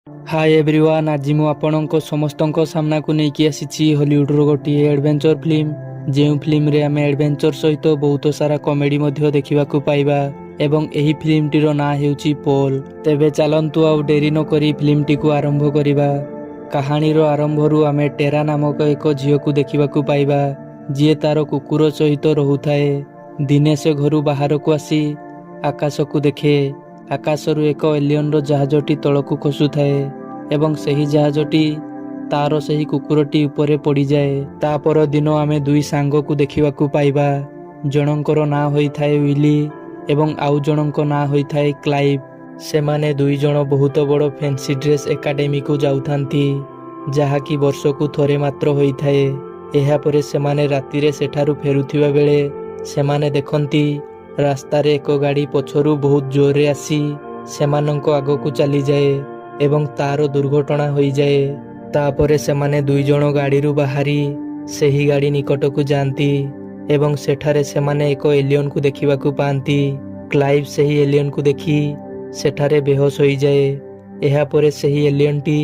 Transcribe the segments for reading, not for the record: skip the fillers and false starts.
Hi everyone, आज मु आपणक समस्तक सामना को लेकिन आसी हॉलीवुड गोटे एडवेंचर फिल्म जो फिल्म रे आम एडवेंचर सहित बहुत सारा कॉमेडी देखा पाइबा एवं एही फिल्म टीर ना हेउची पोल। तेबे चलंतु आउ डेरी न करी फिल्म टी को आरंभ करिबा। कहानी रो आरंभ रु आमे टेरा नामक एक झील को देखा पाइबा जी तार कुकुर सहित रोहुए। दिने से घरु बाहर को आसी आकाश को देखे। आकाशरू एक एलियन रो जहाजटी तलकू खसुए एवं सही जहाजटी तार सही कुकुरटी उपरे पड़ जाए। ता पर दिन आमे दुई सांग को देखा पाइबा। जनकर ना होइथाए विली एवं आउ जनक ना होइथाए क्लाइव। सेमाने दुई जण बहुत बड़ फैंसी ड्रेस एकाडेमी को जाउथांती जहा कि वर्ष को थरे मात्र होइथाए। एहा परे सेमाने राति रे सेठारु फेरुथिबा बेले सेमाने देखंती रास्तार एक गाड़ी पछरु बहुत जोर रे आसी सेमानंको आगो को चली जाए एवं तार दुर्घटना होई जाए। तापरे सेमाने दुई जण गाड़ी रु बाहरी सही गाड़ी निकट को जाती एवं सेठारे सेमाने एक एलियन को देखा पाती। क्लाइव सही एलियन को देखी सेठारे बेहोश होई जाए। एहा परे सही एलियन टी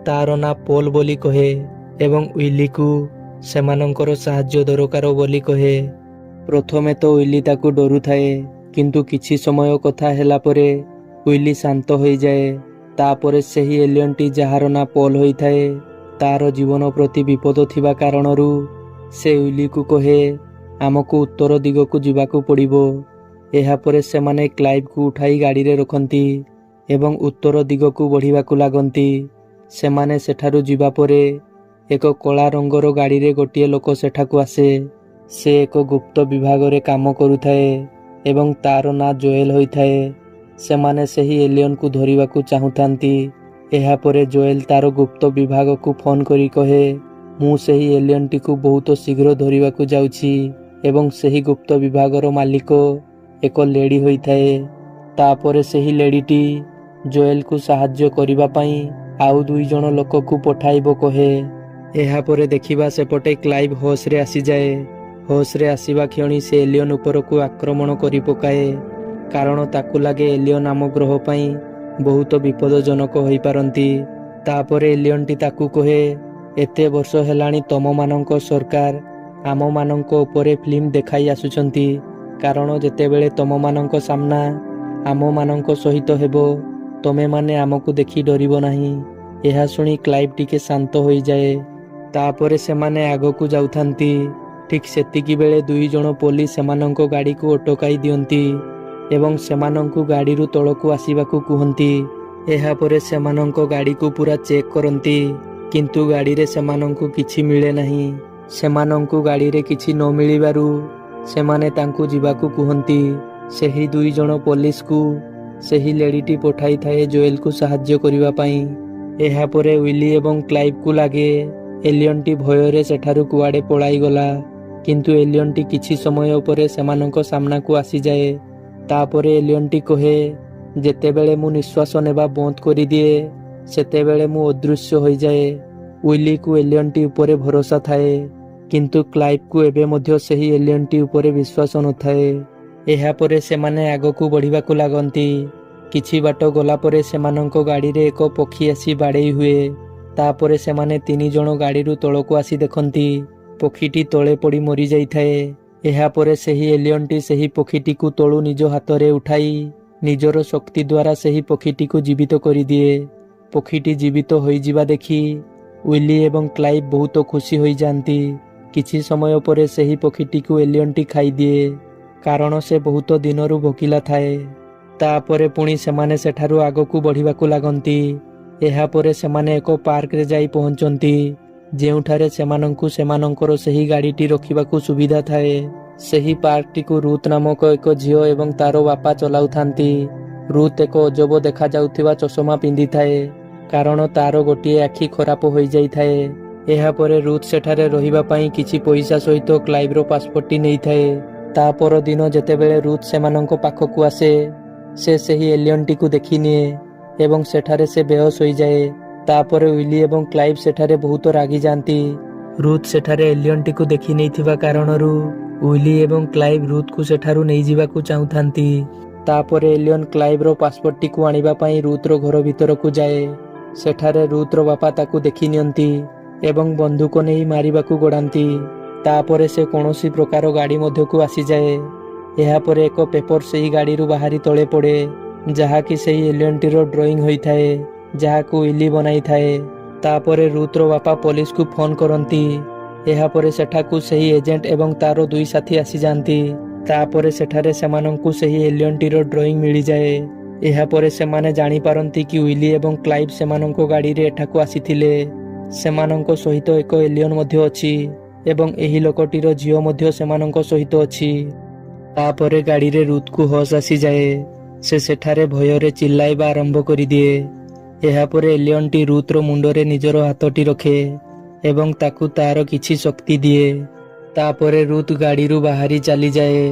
तार ना पोल बोली कहे एवं विली को सेमानंकर साहाय्य दरकार बोली कहे। प्रथमे तो विली ताकू डरू थाए किंतु किछि समय कथा हेला परे विली शांत हो जाए। तापरे सही एलियन टी जहार ना पोल होई थाए तार जीवन प्रति विपद थिबा कारणरू से विली को कहे आमको उत्तर दिग को जीवाकू पड़िबो। एहा परे सेमाने क्लाइव को उठाई गाड़ी रे रखंती एवं उत्तर दिग को बढ़िबाकू लागंती। सेमाने सेठारु जीवा परे एक कला रंगर गाड़ी रे गोटिए लोक सेठाकू आसे। से एक गुप्त विभाग रे काम करुथाए एवं तार ना जोएल होइथाए। सेमाने सही एलियन को धरिबाकू चाहुथांती। एहा परे जोएल तार गुप्त विभाग को फोन करी कहे मु सही एलियन टी को बहुत शीघ्र धरिबाकू जाउछि एवं सही गुप्त विभाग रो मालिक एक लेडी होइथाए। तापरे सही लेडी टी जोएल को सहाय्य करिबा पई आउ दुई जण लोक को पठाइबो कहे। एहा परे देखिबा सेपटे क्लाइव होश रे आसी जाए। होश रे आसीबा क्षणी से एलियन ऊपर को आक्रमण करी पकाए कारण ताकू लागे एलियन आम ग्रह पई बहुत विपदजनक होई पारंती। तापरे एलियन टी ताकू कहे एते वर्ष हेलाणी तम मानक सरकार आम मानक ऊपर फिल्म देखाई आसुचंती कारण जेतेबेले तम मानक सामना आम मानक सहित हेबो तमे माने आमको देखि डरिबो नाही। एहा सुनी क्लाइव टिके शांत होई जाए। तापरे सेमाने आगो को जाउथांती। ठीक सेतिकी बेले दुई जण पुलिस सेमानंको गाड़ी को अटकाई दियंती एवं सेमानंको गाड़ी रु तळकू आसीबाकू कुहंती। एहा परे सेमानंको गाड़ी को पूरा चेक करंती किंतु गाड़ी रे सेमानंको किछि मिले नाही। सेमानंको गाड़ी रे किछि न मिलिबारु सेमाने तांकू जिबाकू कुहंती। सेही दुई जण पुलिस को सेही लेडीटी पठाई थाए जोएल को सहाय्य करिबा पई। एहा परे विली एवं क्लाइव को लागे एलियन टी भय रे सेठारु कुआडे पळाई गला किंतु एलियन टी किछि समय उपरे सेमानंको सामना को आसी जाए। तापरे एलियन टी कहे जेतेबेले मु निश्वास नेबा बंद करी दिए सेतेबेले मु अदृश्य होई जाए। विली को एलियन टी उपरे भरोसा थाए किंतु क्लाइव को एबे मध्य सही एलियन टी उपरे विश्वास न थाए। एहा परे सेमाने आगकू बढ़िबाकू लागंती। किछि बाट गला परे सेमानंको गाड़ी रे एक पक्षी आसी बाड़ेई हुए। तापरे सेमाने तीन जण गाड़ी रु तळकू आसी देखंती पक्षीटी तळे पड़ी मरी जाइथाए। एहा परे सही एलियन टी सही पक्षीटी को तळु निज हाथ रे उठाई निजर शक्ति द्वारा सही पक्षीटी को जीवित करी दिए। पक्षीटी जीवित होई जिबा देखी विली एवं क्लाइव बहुत खुशी होई जानती। किछि समय परे सही पक्षीटी को एलियन टी खाई दिए कारण से बहुत दिनरु भोकिला थाए। तापरे पुणी सेमाने सेठारु आगकू बढ़िबाकू लागंती। एहा परे सेमाने एक पार्क रे जाई पहुंचंती जेउठारे सेमानंकु सेमानंकर सही गाड़ीटी रखिबाकू सुविधा थाए। सही पार्कटी को रूथ नामक एक झियो एवं तारो बापा चलाउथांती। रूथ एक अजब देखा जाउथिबा चश्मा पिंधि थाए कारण तारो गोटिए आखि खराब होई जाई थाए। एहा परे रूथ सेठारे रहिबा पई किछि पैसा सहित क्लाइव रो पासपोर्टटी नै थाए। ता पर दिन जेतेबेले रूथ सेमानंको पाखकू आसे से सही एलियन टी को देखि निए एवं सेठारे से बेहोश होई जाए। तापरे विली एवं क्लाइव सेठारे बहुत रागी जानती। रूथ सेठारे एलियन टी को देखि नै थिबा कारणरू विली एवं क्लाइव रूथ को सेठारु नै जिबाकू चाहुथांती। तापरे एलियन क्लाइव रो पासपोर्ट टी को आनिबा पई रूथ रो घर भीतर को जाए ସେଠାରେ ରୁଥର ବାପା ତାକୁ ଦେଖି ନିଅନ୍ତି ଏବଂ ବନ୍ଧୁକ ନେଇ ମାରିବାକୁ ଗୋଡ଼ାନ୍ତି। ତାପରେ ସେ କୌଣସି ପ୍ରକାର ଗାଡ଼ି ମଧ୍ୟକୁ ଆସିଯାଏ। ଏହାପରେ ଏକ ପେପର ସେହି ଗାଡ଼ିରୁ ବାହାରି ତଳେ ପଡ଼େ, ଯାହାକି ସେହି ଏଲିଅନ୍ଟିର ଡ୍ରଇଂ ହୋଇଥାଏ, ଯାହାକୁ ୱିଲି ବନାଇଥାଏ। ତାପରେ ରୁଥର ବାପା ପୋଲିସକୁ ଫୋନ୍ କରନ୍ତି। ଏହାପରେ ସେଠାକୁ ସେହି ଏଜେଣ୍ଟ ଏବଂ ତାର 2 ସାଥୀ ଆସିଯାଆନ୍ତି। ତାପରେ ସେଠାରେ ସେମାନଙ୍କୁ ସେହି ଏଲିଅନ୍ଟିର ଡ୍ରଇଂ ମିଳିଯାଏ। ଏହାପରେ ସେମାନେ ଜାଣିପାରନ୍ତି କି ୱିଲି ଏବଂ କ୍ଲାଇଭ୍ ସେମାନଙ୍କ ଗାଡ଼ିରେ ଏଠାକୁ ଆସିଥିଲେ। ସେମାନଙ୍କ ସହିତ ଏକ ଏଲିଅନ୍ ମଧ୍ୟ ଅଛି ଏବଂ ଏହି ଲୋକଟିର ଝିଅ ମଧ୍ୟ ସେମାନଙ୍କ ସହିତ ଅଛି। ତାପରେ ଗାଡ଼ିରେ ରୁଥକୁ ହୋସ୍ ଆସିଯାଏ। ସେ ସେଠାରେ ଭୟରେ ଚିଲ୍ଲାଇବା ଆରମ୍ଭ କରିଦିଏ। ଏହାପରେ ଏଲିଅନ୍ଟି ରୁଥର ମୁଣ୍ଡରେ ନିଜର ହାତଟି ରଖେ ଏବଂ ତାକୁ ତାର କିଛି ଶକ୍ତି ଦିଏ। ତାପରେ ରୁଥ୍ ଗାଡ଼ିରୁ ବାହାରି ଚାଲିଯାଏ।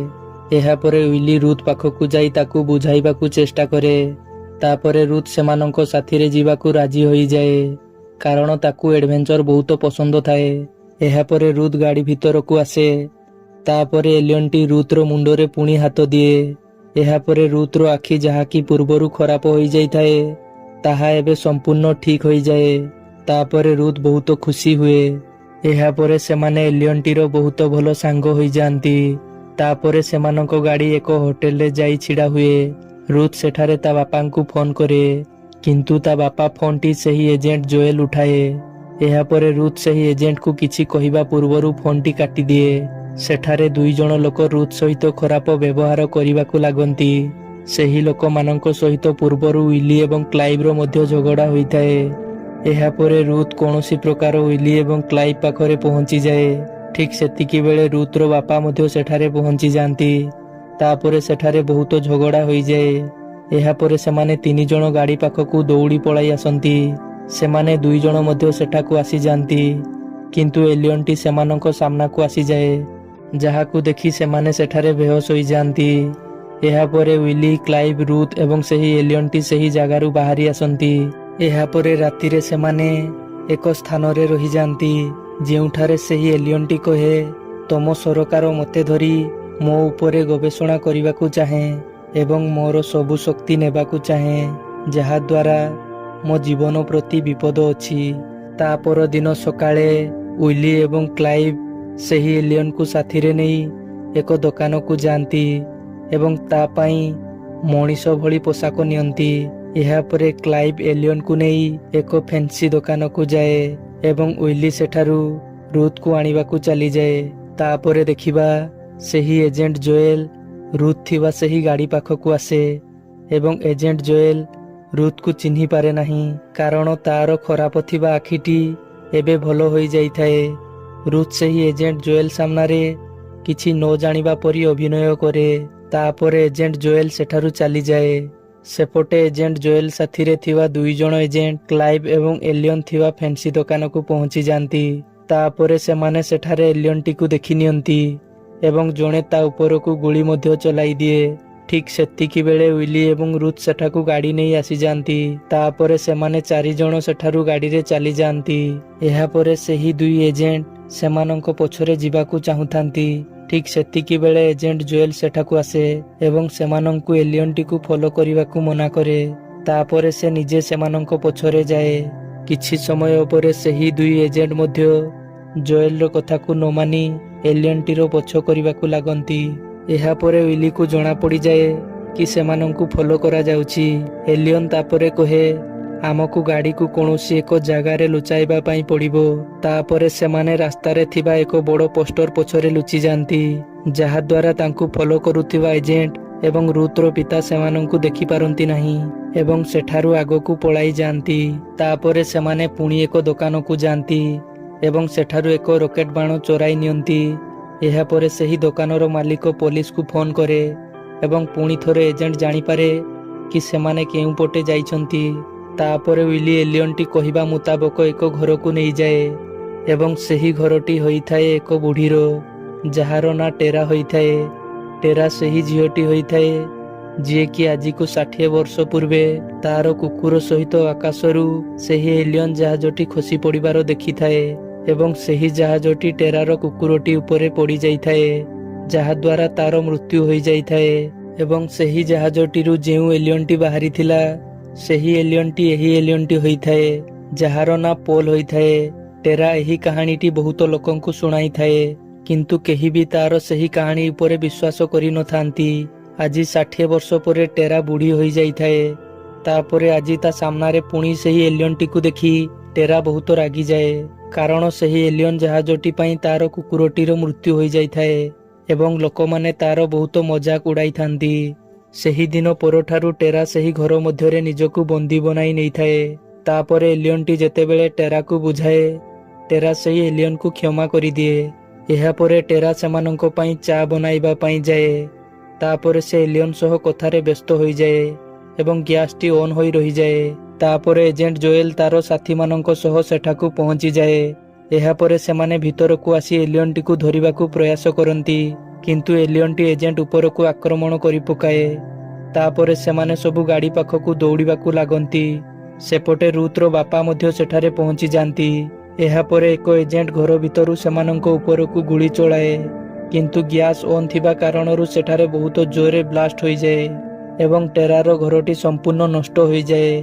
ଏହାପରେ ୱିଲି ରୁଥ୍ ପାଖକୁ ଯାଇ ତାକୁ ବୁଝାଇବାକୁ ଚେଷ୍ଟା କରେ। ତାପରେ ରୁଥ୍ ସେମାନଙ୍କ ସାଥିରେ ଯିବାକୁ ରାଜି ହୋଇଯାଏ, କାରଣ ତାକୁ ଏଡଭେଞ୍ଚର ବହୁତ ପସନ୍ଦ ଥାଏ। ଏହାପରେ ରୁଥ୍ ଗାଡ଼ି ଭିତରକୁ ଆସେ। ତାପରେ ଏଲିଅନ୍ଟି ରୁଥର ମୁଣ୍ଡରେ ପୁଣି ହାତ ଦିଏ। ଏହାପରେ ରୁଥର ଆଖି, ଯାହାକି ପୂର୍ବରୁ ଖରାପ ହୋଇଯାଇଥାଏ, ତାହା ଏବେ ସମ୍ପୂର୍ଣ୍ଣ ଠିକ୍ ହୋଇଯାଏ। ତାପରେ ରୁଥ୍ ବହୁତ ଖୁସି ହୁଏ। ଏହାପରେ ସେମାନେ ଏଲିଅନ୍ଟିର ବହୁତ ଭଲ ସାଙ୍ଗ ହୋଇଯାଆନ୍ତି। ତାପରେ ସେମାନଙ୍କ ଗାଡ଼ି ଏକ ହୋଟେଲରେ ଯାଇ ଛିଡ଼ା ହୁଏ। ରୁଥ୍ ସେଠାରେ ତା ବାପାଙ୍କୁ ଫୋନ୍ କରେ, କିନ୍ତୁ ତା ବାପା ଫୋନ୍ଟି ସେହି ଏଜେଣ୍ଟ ଜୋଏଲ୍ ଉଠାଏ। ଏହାପରେ ରୁଥ୍ ସେହି ଏଜେଣ୍ଟକୁ କିଛି କହିବା ପୂର୍ବରୁ ଫୋନ୍ଟି କାଟିଦିଏ। ସେଠାରେ 2 ଜଣ ଲୋକ ରୁଥ୍ ସହିତ ଖରାପ ବ୍ୟବହାର କରିବାକୁ ଲାଗନ୍ତି। ସେହି ଲୋକମାନଙ୍କ ସହିତ ପୂର୍ବରୁ ୱିଲି ଏବଂ କ୍ଲାଇଭ୍ର ମଧ୍ୟ ଝଗଡ଼ା ହୋଇଥାଏ। ଏହାପରେ ରୁଥ୍ କୌଣସି ପ୍ରକାର ୱିଲି ଏବଂ କ୍ଲାଇଭ୍ ପାଖରେ ପହଞ୍ଚିଯାଏ। ଠିକ୍ ସେତିକି ବେଳେ ରୁଥ୍ର ବାପା ମଧ୍ୟ ସେଠାରେ ପହଞ୍ଚିଯାଆନ୍ତି। ତାପରେ ସେଠାରେ ବହୁତ ଝଗଡ଼ା ହୋଇଯାଏ। ଏହାପରେ ସେମାନେ 3 ଜଣ ଗାଡ଼ି ପାଖକୁ ଦୌଡ଼ି ପଳାଇ ଆସନ୍ତି। ସେମାନେ 2 ଜଣ ମଧ୍ୟ ସେଠାକୁ ଆସିଯାଆନ୍ତି, କିନ୍ତୁ ଏଲିଅନ୍ଟି ସେମାନଙ୍କ ସାମ୍ନାକୁ ଆସିଯାଏ, ଯାହାକୁ ଦେଖି ସେମାନେ ସେଠାରେ ବେହୋସ୍ ହୋଇଯାଆନ୍ତି। ଏହାପରେ ୱିଲି, କ୍ଲାଇଭ୍, ରୁଥ୍ ଏବଂ ସେହି ଏଲିଅନ୍ଟି ସେହି ଜାଗାରୁ ବାହାରି ଆସନ୍ତି। ଏହାପରେ ରାତିରେ ସେମାନେ ଏକ ସ୍ଥାନରେ ରହିଯାଆନ୍ତି, ଯେଉଁଠାରେ ସେହି ଏଲିଅନ୍ଟି କହେ, ତମ ସରକାର ମୋତେ ଧରି ମୋ ଉପରେ ଗବେଷଣା କରିବାକୁ ଚାହେଁ ଏବଂ ମୋର ସବୁ ଶକ୍ତି ନେବାକୁ ଚାହେଁ, ଯାହାଦ୍ୱାରା ମୋ ଜୀବନ ପ୍ରତି ବିପଦ ଅଛି। ତା ପରଦିନ ସକାଳେ ୱିଲି ଏବଂ କ୍ଲାଇଭ୍ ସେହି ଏଲିଅନ୍କୁ ସାଥିରେ ନେଇ ଏକ ଦୋକାନକୁ ଯାଆନ୍ତି ଏବଂ ତା ପାଇଁ ମଣିଷ ଭଳି ପୋଷାକ ନିଅନ୍ତି। ଏହାପରେ କ୍ଲାଇଭ୍ ଏଲିଅନ୍କୁ ନେଇ ଏକ ଫେନ୍ସି ଦୋକାନକୁ ଯାଏ ଏବଂ ୱିଲି ସେଠାରୁ ରୁଥ୍କୁ ଆଣିବାକୁ ଚାଲିଯାଏ। ତାପରେ ଦେଖିବା, ସେହି ଏଜେଣ୍ଟ ଜୋଏଲ୍ ରୁଥ୍ ଥିବା ସେହି ଗାଡ଼ି ପାଖକୁ ଆସେ ଏବଂ ଏଜେଣ୍ଟ ଜୋଏଲ୍ ରୁଥ୍କୁ ଚିହ୍ନି ପାରେ ନାହିଁ, କାରଣ ତାର ଖରାପ ଥିବା ଆଖିଟି ଏବେ ଭଲ ହୋଇଯାଇଥାଏ। ରୁଥ୍ ସେହି ଏଜେଣ୍ଟ ଜୋଏଲ୍ ସାମ୍ନାରେ କିଛି ନ ଜାଣିବା ପରି ଅଭିନୟ କରେ। ତାପରେ ଏଜେଣ୍ଟ ଜୋଏଲ୍ ସେଠାରୁ ଚାଲିଯାଏ। ସେପଟେ ଏଜେଣ୍ଟ ଜୋଏଲ୍ ସାଥିରେ ଥିବା 2 ଜଣ ଏଜେଣ୍ଟ କ୍ଲାଇଭ୍ ଏବଂ ଏଲିଅନ୍ ଥିବା ଫେନ୍ସି ଦୋକାନକୁ ପହଞ୍ଚି ଯାଆନ୍ତି। ତାପରେ ସେମାନେ ସେଠାରେ ଏଲିଅନ୍ଟିକୁ ଦେଖି ନିଅନ୍ତି ଏବଂ ଜଣେ ତା ଉପରକୁ ଗୁଳି ମଧ୍ୟ ଚଲାଇ ଦିଏ। ଠିକ୍ ସେତିକି ବେଳେ ୱିଲି ଏବଂ ରୁଥ୍ ସେଠାକୁ ଗାଡ଼ି ନେଇ ଆସିଯାଆନ୍ତି। ତାପରେ ସେମାନେ 4 ଜଣ ସେଠାରୁ ଗାଡ଼ିରେ ଚାଲିଯାଆନ୍ତି। ଏହାପରେ ସେହି 2 ଏଜେଣ୍ଟ ସେମାନଙ୍କ ପଛରେ ଯିବାକୁ ଚାହୁଁଥାନ୍ତି। ଠିକ୍ ସେତିକି ବେଳେ ଏଜେଣ୍ଟ ଜୋଏଲ୍ ସେଠାକୁ ଆସେ ଏବଂ ସେମାନଙ୍କୁ ଏଲିଅନ୍ଟିକୁ ଫଲୋ କରିବାକୁ ମନା କରେ। ତାପରେ ସେ ନିଜେ ସେମାନଙ୍କ ପଛରେ ଯାଏ। କିଛି ସମୟ ପରେ ସେହି 2 ଏଜେଣ୍ଟ ମଧ୍ୟ ଜୋଏଲ୍ର କଥାକୁ ନ ମାନି ଏଲିଅନ୍ଟିର ପଛ କରିବାକୁ ଲାଗନ୍ତି। ଏହାପରେ ୱିଲିକୁ ଜଣାପଡ଼ିଯାଏ କି ସେମାନଙ୍କୁ ଫଲୋ କରାଯାଉଛି। ଏଲିଅନ୍ ତାପରେ କହେ, ଆମକୁ ଗାଡ଼ିକୁ କୌଣସି ଏକ ଜାଗାରେ ଲୁଚାଇବା ପାଇଁ ପଡ଼ିବ। ତାପରେ ସେମାନେ ରାସ୍ତାରେ ଥିବା ଏକ ବଡ଼ ପୋଷ୍ଟର ପଛରେ ଲୁଚିଯାଆନ୍ତି, ଯାହାଦ୍ୱାରା ତାଙ୍କୁ ଫଲୋ କରୁଥିବା ଏଜେଣ୍ଟ ଏବଂ ରୁଥ୍ର ପିତା ସେମାନଙ୍କୁ ଦେଖିପାରନ୍ତି ନାହିଁ ଏବଂ ସେଠାରୁ ଆଗକୁ ପଳାଇ ଯାଆନ୍ତି। ତାପରେ ସେମାନେ ପୁଣି ଏକ ଦୋକାନକୁ ଯାଆନ୍ତି ଏବଂ ସେଠାରୁ ଏକ ରକେଟ୍ ବାଣ ଚୋରାଇ ନିଅନ୍ତି। ଏହାପରେ ସେହି ଦୋକାନର ମାଲିକ ପୋଲିସକୁ ଫୋନ୍ କରେ ଏବଂ ପୁଣି ଥରେ ଏଜେଣ୍ଟ ଜାଣିପାରେ କି ସେମାନେ କେଉଁ ପଟେ ଯାଇଛନ୍ତି। ତାପରେ ୱିଲି ଏଲିଅନ୍ଟି କହିବା ମୁତାବକ ଏକ ଘରକୁ ନେଇଯାଏ ଏବଂ ସେହି ଘରଟି ହୋଇଥାଏ ଏକ ବୁଢ଼ୀର, ଯାହାର ନାଁ ଟେରା ହୋଇଥାଏ। ଟେରା ସେହି ଝିଅଟି ହୋଇଥାଏ ଯିଏକି ଆଜିକୁ 60 ବର୍ଷ ପୂର୍ବେ ତାର କୁକୁର ସହିତ ଆକାଶରୁ ସେହି ଏଲିଅନ୍ ଜାହାଜଟି ଖସି ପଡ଼ିବାର ଦେଖିଥାଏ ଏବଂ ସେହି ଜାହାଜଟି ଟେରାର କୁକୁରଟି ଉପରେ ପଡ଼ିଯାଇଥାଏ, ଯାହାଦ୍ୱାରା ତାର ମୃତ୍ୟୁ ହୋଇଯାଇଥାଏ ଏବଂ ସେହି ଜାହାଜଟିରୁ ଯେଉଁ ଏଲିଅନ୍ଟି ବାହାରିଥିଲା ସେହି ଏଲିଅନ୍ଟି ଏହି ଏଲିଅନ୍ଟି ହୋଇଥାଏ ଯାହାର ନାଁ ପୋଲ୍ ହୋଇଥାଏ। ଟେରା ଏହି କାହାଣୀଟି ବହୁତ ଲୋକଙ୍କୁ ଶୁଣାଇଥାଏ, କିନ୍ତୁ କେହି ବି ତାର ସେହି କାହାଣୀ ଉପରେ ବିଶ୍ୱାସ କରିନଥାନ୍ତି। ଆଜି 60 ବର୍ଷ ପରେ ଟେରା ବୁଢ଼ୀ ହୋଇଯାଇଥାଏ। ତାପରେ ଆଜି ତା ସାମ୍ନାରେ ପୁଣି ସେହି ଏଲିଅନ୍ଟିକୁ ଦେଖି ଟେରା ବହୁତ ରାଗିଯାଏ, କାରଣ ସେହି ଏଲିଅନ୍ ଜାହାଜଟି ପାଇଁ ତାର କୁକୁରଟିର ମୃତ୍ୟୁ ହୋଇଯାଇଥାଏ ଏବଂ ଲୋକମାନେ ତାର ବହୁତ ମଜାକ ଉଡ଼ାଇଥାନ୍ତି। ସେହି ଦିନ ପରଠାରୁ ଟେରା ସେହି ଘର ମଧ୍ୟରେ ନିଜକୁ ବନ୍ଦୀ ବନାଇ ନେଇଥାଏ। ତାପରେ ଏଲିଅନ୍ଟି ଯେତେବେଳେ ଟେରାକୁ ବୁଝାଏ, ଟେରା ସେହି ଏଲିଅନ୍କୁ କ୍ଷମା କରିଦିଏ। ଏହାପରେ ଟେରା ସେମାନଙ୍କ ପାଇଁ ଚା ବନାଇବା ପାଇଁ ଯାଏ। ତାପରେ ସେ ଏଲିଅନ୍ ସହ କଥାରେ ବ୍ୟସ୍ତ ହୋଇଯାଏ ଏବଂ ଗ୍ୟାସଟି ଅନ୍ ହୋଇ ରହିଯାଏ। ତାପରେ ଏଜେଣ୍ଟ ଜୋଏଲ ତାର ସାଥୀମାନଙ୍କ ସହ ସେଠାକୁ ପହଞ୍ଚିଯାଏ। ଏହାପରେ ସେମାନେ ଭିତରକୁ ଆସି ଏଲିଅନ୍ଟିକୁ ଧରିବାକୁ ପ୍ରୟାସ କରନ୍ତି, କିନ୍ତୁ ଏଲିଅନ୍ଟି ଏଜେଣ୍ଟ ଉପରକୁ ଆକ୍ରମଣ କରି ପକାଏ। ତାପରେ ସେମାନେ ସବୁ ଗାଡ଼ି ପାଖକୁ ଦୌଡ଼ିବାକୁ ଲାଗନ୍ତି। ସେପଟେ ରୁଥର ବାପା ମଧ୍ୟ ସେଠାରେ ପହଞ୍ଚି ଯାଆନ୍ତି। ଏହାପରେ ଏକ ଏଜେଣ୍ଟ ଘର ଭିତରୁ ସେମାନଙ୍କ ଉପରକୁ ଗୁଳି ଚଳାଏ, କିନ୍ତୁ ଗ୍ୟାସ୍ ଅନ୍ ଥିବା କାରଣରୁ ସେଠାରେ ବହୁତ ଜୋରରେ ବ୍ଲାଷ୍ଟ ହୋଇଯାଏ ଏବଂ ଟେରାର ଘରଟି ସମ୍ପୂର୍ଣ୍ଣ ନଷ୍ଟ ହୋଇଯାଏ।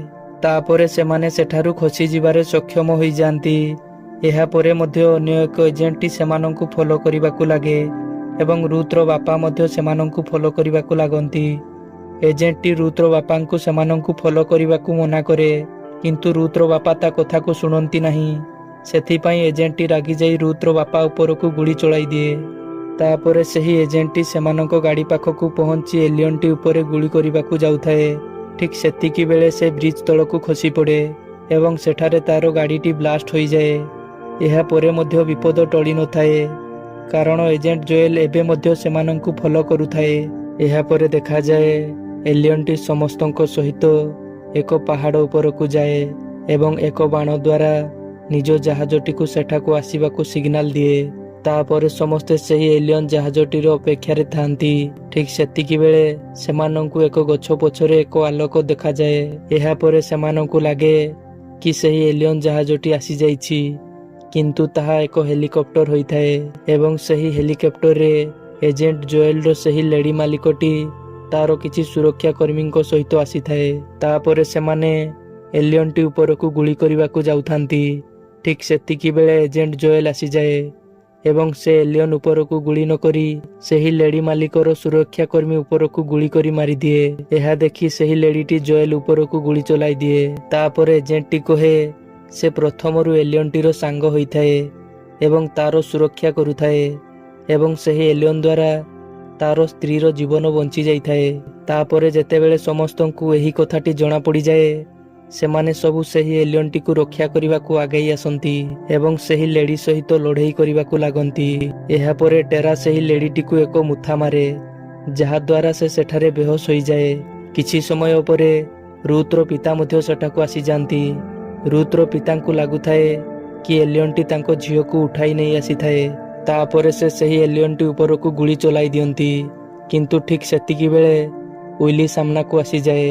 ତାପରେ ସେମାନେ ସେଠାରୁ ଖସିଯିବାରେ ସକ୍ଷମ ହୋଇଯାଆନ୍ତି। ଏହାପରେ ମଧ୍ୟ ଅନ୍ୟ ଏକ ଏଜେଣ୍ଟଟି ସେମାନଙ୍କୁ ଫଲୋ କରିବାକୁ ଲାଗେ ଏବଂ ରୁଥର ବାପା ମଧ୍ୟ ସେମାନଙ୍କୁ ଫଲୋ କରିବାକୁ ଲାଗନ୍ତି। ଏଜେଣ୍ଟଟି ରୁଥର ବାପାଙ୍କୁ ସେମାନଙ୍କୁ ଫଲୋ କରିବାକୁ ମନା କରେ, କିନ୍ତୁ ରୁଥର ବାପା ତା କଥାକୁ ଶୁଣନ୍ତି ନାହିଁ। ସେଥିପାଇଁ ଏଜେଣ୍ଟଟି ରାଗିଯାଇ ରୁଥର ବାପା ଉପରକୁ ଗୁଳି ଚଳାଇ ଦିଏ। ତାପରେ ସେହି ଏଜେଣ୍ଟଟି ସେମାନଙ୍କ ଗାଡ଼ି ପାଖକୁ ପହଞ୍ଚି ଏଲିଅନ୍ଟି ଉପରେ ଗୁଳି କରିବାକୁ ଯାଉଥାଏ। ଠିକ୍ ସେତିକି ବେଳେ ସେ ବ୍ରିଜ ତଳକୁ ଖସି ପଡ଼େ ଏବଂ ସେଠାରେ ତାର ଗାଡ଼ିଟି ବ୍ଲାଷ୍ଟ ହୋଇଯାଏ। ଏହାପରେ ମଧ୍ୟ ବିପଦ ଟଳି ନଥାଏ, କାରଣ ଏଜେଣ୍ଟ ଜୋଏଲ ଏବେ ମଧ୍ୟ ସେମାନଙ୍କୁ ଫଲୋ କରୁଥାଏ। ଏହାପରେ ଦେଖାଯାଏ ଏଲିଅନ୍ଟି ସମସ୍ତଙ୍କ ସହିତ ଏକ ପାହାଡ଼ ଉପରକୁ ଯାଏ ଏବଂ ଏକ ବାଣ ଦ୍ୱାରା ନିଜ ଜାହାଜଟିକୁ ସେଠାକୁ ଆସିବାକୁ ସିଗ୍ନାଲ ଦିଏ। ତାପରେ ସମସ୍ତେ ସେହି ଏଲିଅନ୍ ଜାହାଜଟିର ଅପେକ୍ଷାରେ ଥାନ୍ତି। ଠିକ୍ ସେତିକି ବେଳେ ସେମାନଙ୍କୁ ଏକ ଗଛ ପଛରେ ଏକ ଆଲୋକ ଦେଖାଯାଏ। ଏହାପରେ ସେମାନଙ୍କୁ ଲାଗେ କି ସେହି ଏଲିଅନ୍ ଜାହାଜଟି ଆସିଯାଇଛି, କିନ୍ତୁ ତାହା ଏକ ହେଲିକପ୍ଟର ହୋଇଥାଏ ଏବଂ ସେହି ହେଲିକପ୍ଟରରେ ଏଜେଣ୍ଟ ଜୋଏଲର ସେହି ଲେଡି ମାଲିକଟି ତାର କିଛି ସୁରକ୍ଷା କର୍ମୀଙ୍କ ସହିତ ଆସିଥାଏ। ତାପରେ ସେମାନେ ଏଲିଅନ୍ଟି ଉପରକୁ ଗୁଳି କରିବାକୁ ଯାଉଥାନ୍ତି। ଠିକ୍ ସେତିକି ବେଳେ ଏଜେଣ୍ଟ ଜୋଏଲ ଆସିଯାଏ ଏବଂ ସେ ଏଲିଅନ୍ ଉପରକୁ ଗୁଳି ନକରି ସେହି ଲେଡି ମାଲିକର ସୁରକ୍ଷା କର୍ମୀ ଉପରକୁ ଗୁଳି କରି ମାରିଦିଏ। ଏହା ଦେଖି ସେହି ଲେଡିଟି ଜୋଏଲ ଉପରକୁ ଗୁଳି ଚଲାଇ ଦିଏ। ତାପରେ ଏଜେଣ୍ଟଟି କହେ ସେ ପ୍ରଥମରୁ ଏଲିଅନ୍ଟିର ସାଙ୍ଗ ହୋଇଥାଏ ଏବଂ ତାର ସୁରକ୍ଷା କରୁଥାଏ ଏବଂ ସେହି ଏଲିଅନ୍ ଦ୍ୱାରା ତାର ସ୍ତ୍ରୀର ଜୀବନ ବଞ୍ଚି ଯାଇଥାଏ। ତାପରେ ଯେତେବେଳେ ସମସ୍ତଙ୍କୁ ଏହି କଥାଟି ଜଣାପଡ଼ିଯାଏ, ସେମାନେ ସବୁ ସେହି ଏଲିଅନ୍ଟିକୁ ରକ୍ଷା କରିବାକୁ ଆଗେଇ ଆସନ୍ତି ଏବଂ ସେହି ଲେଡି ସହିତ ଲଢ଼େଇ କରିବାକୁ ଲାଗନ୍ତି। ଏହାପରେ ଟେରା ସେହି ଲେଡିଟିକୁ ଏକ ମୁଥା ମାରେ, ଯାହାଦ୍ୱାରା ସେ ସେଠାରେ ବେହୋସ ହୋଇଯାଏ। କିଛି ସମୟ ପରେ ରୁଥର ପିତା ମଧ୍ୟ ସେଠାକୁ ଆସିଯାଆନ୍ତି। ରୁଥର ପିତାଙ୍କୁ ଲାଗୁଥାଏ କି ଏଲିଅନ୍ଟି ତାଙ୍କ ଝିଅକୁ ଉଠାଇ ନେଇ ଆସିଥାଏ। ତାପରେ ସେ ସେହି ଏଲିଅନ୍ଟି ଉପରକୁ ଗୁଳି ଚଲାଇ ଦିଅନ୍ତି, କିନ୍ତୁ ଠିକ୍ ସେତିକି ବେଳେ ୱିଲି ସାମ୍ନାକୁ ଆସିଯାଏ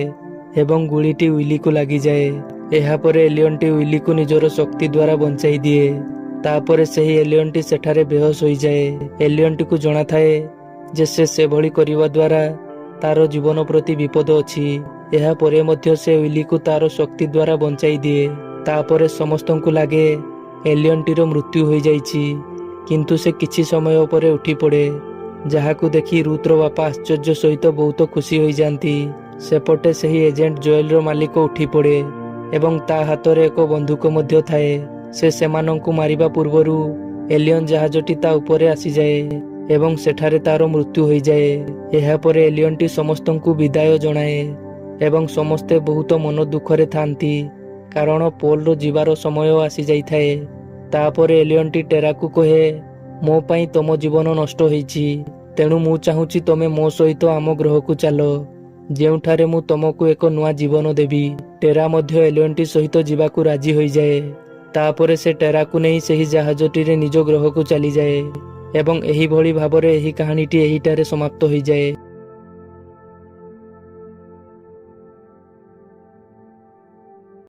ଏବଂ ଗୁଳିଟି ୱିଲିକୁ ଲାଗିଯାଏ। ଏହାପରେ ଏଲିଅନ୍ଟି ୱିଲିକୁ ନିଜର ଶକ୍ତି ଦ୍ୱାରା ବଞ୍ଚାଇ ଦିଏ। ତାପରେ ସେହି ଏଲିଅନ୍ଟି ସେଠାରେ ବେହୋସ ହୋଇଯାଏ। ଏଲିଅନ୍ଟିକୁ ଜଣାଥାଏ ଯେ ସେ ସେଭଳି କରିବା ଦ୍ୱାରା ତାର ଜୀବନ ପ୍ରତି ବିପଦ ଅଛି। ଏହାପରେ ମଧ୍ୟ ସେ ୱିଲିକୁ ତାର ଶକ୍ତି ଦ୍ୱାରା ବଞ୍ଚାଇ ଦିଏ। ତାପରେ ସମସ୍ତଙ୍କୁ ଲାଗେ ଏଲିଅନ୍ଟିର ମୃତ୍ୟୁ ହୋଇଯାଇଛି, କିନ୍ତୁ ସେ କିଛି ସମୟ ପରେ ଉଠି ପଡ଼େ, ଯାହାକୁ ଦେଖି ରୁଥର ବାପା ଆଶ୍ଚର୍ଯ୍ୟ ସହିତ ବହୁତ ଖୁସି ହୋଇଯାଆନ୍ତି। ସେପଟେ ସେହି ଏଜେଣ୍ଟ ଜୋଏଲର ମାଲିକ ଉଠି ପଡ଼େ ଏବଂ ତା ହାତରେ ଏକ ବନ୍ଧୁକ ମଧ୍ୟ ଥାଏ। ସେ ସେମାନଙ୍କୁ ମାରିବା ପୂର୍ବରୁ ଏଲିଅନ୍ ଜାହାଜଟି ତା ଉପରେ ଆସିଯାଏ ଏବଂ ସେଠାରେ ତାର ମୃତ୍ୟୁ ହୋଇଯାଏ। ଏହାପରେ ଏଲିଅନ୍ଟି ସମସ୍ତଙ୍କୁ ବିଦାୟ ଜଣାଏ ଏବଂ ସମସ୍ତେ ବହୁତ ମନ ଦୁଃଖରେ ଥାନ୍ତି, କାରଣ ପୋଲର ଯିବାର ସମୟ ଆସିଯାଇଥାଏ। ତାପରେ ଏଲିଅନ୍ଟି ଟେରାକୁ କହେ, ମୋ ପାଇଁ ତମ ଜୀବନ ନଷ୍ଟ ହୋଇଛି, ତେଣୁ ମୁଁ ଚାହୁଁଛି ତମେ ମୋ ସହିତ ଆମ ଗ୍ରହକୁ ଚାଲ, ଯେଉଁଠାରେ ମୁଁ ତମକୁ ଏକ ନୂଆ ଜୀବନ ଦେବି। ଟେରା ମଧ୍ୟ ଏଲିଅନ୍ଟି ସହିତ ଯିବାକୁ ରାଜି ହୋଇଯାଏ। ତାପରେ ସେ ଟେରାକୁ ନେଇ ସେହି ଜାହାଜଟିରେ ନିଜ ଗ୍ରହକୁ ଚାଲିଯାଏ ଏବଂ ଏହିଭଳି ଭାବରେ ଏହି କାହାଣୀଟି ଏହିଠାରେ ସମାପ୍ତ ହୋଇଯାଏ।